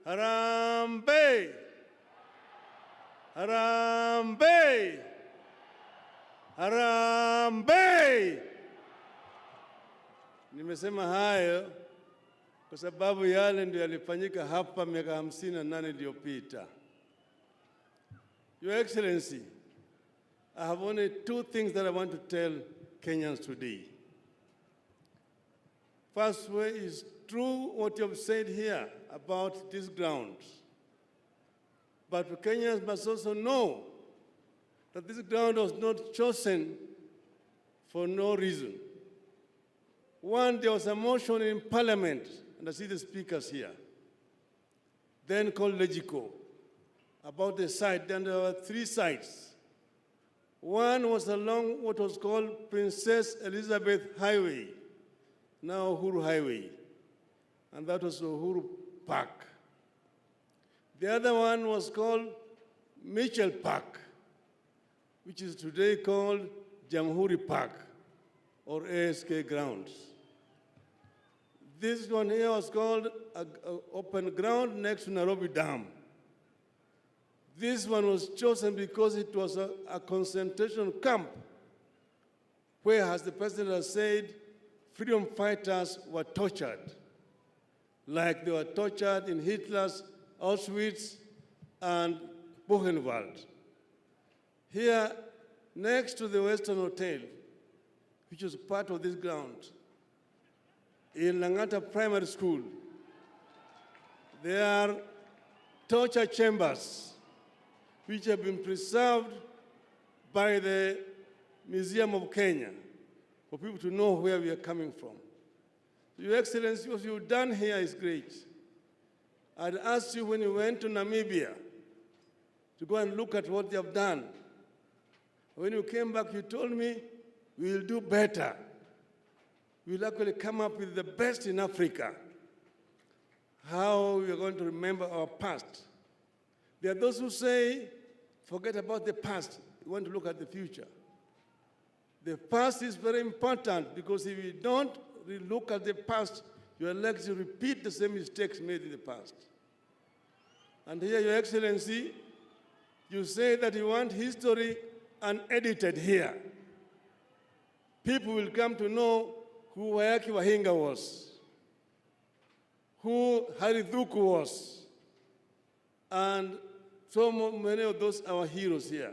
Harambee! Harambee! Harambee! Nimesema hayo kwa sababu yale ndio yalifanyika hapa miaka 58 iliyopita. Your Excellency, I have only two things that I want to tell Kenyans today. First way is true what you have said here about these grounds. But Kenyans must also know that this ground was not chosen for no reason. One, there was a motion in Parliament, and I see the speakers here, then called Legico, about the site. Then there were three sites. One was along what was called Princess Elizabeth Highway, now Uhuru Highway, and that was Uhuru Park. The other one was called Mitchell Park, which is today called Jamhuri Park, or ASK grounds. This one here was called open ground next to Nairobi Dam. This one was chosen because it was a concentration camp where, as the president has said, freedom fighters were tortured, like they were tortured in Hitler's Auschwitz and Buchenwald. Here, next to the Western Hotel, which is part of this ground, in Langata Primary School, there are torture chambers which have been preserved by the Museum of Kenya for people to know where we are coming from. Your Excellency, what you've done here is great. I'd asked you when you went to Namibia to go and look at what they have done. When you came back, you told me, we will do better. We'll actually come up with the best in Africa. How we are going to remember our past. There are those who say, forget about the past. We want to look at the future. The past is very important because if you don't look at the past, you are likely to repeat the same mistakes made in the past. And here, Your Excellency, you say that you want history unedited here. People will come to know who Wayaki Wahinga was, who Haridhuku was, and so many of those are our heroes here.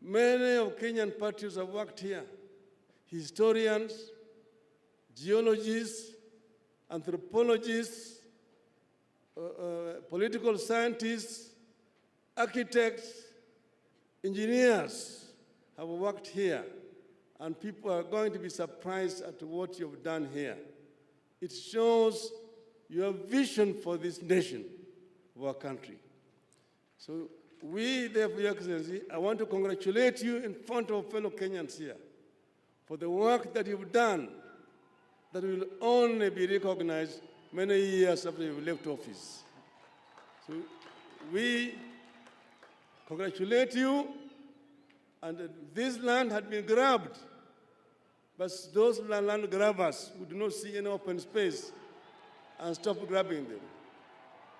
Many of Kenyan patriots have worked here. Historians, geologists, anthropologists, political scientists, architects, engineers have worked here. And people are going to be surprised at what you've done here. It shows your vision for this nation, of our country. So we, therefore, Your Excellency, I want to congratulate you in front of fellow Kenyans here for the work that you've done that will only be recognized many years after you've left office. So we congratulate you, and this land had been grabbed, but those land grabbers who do not see any open space and stop grabbing them.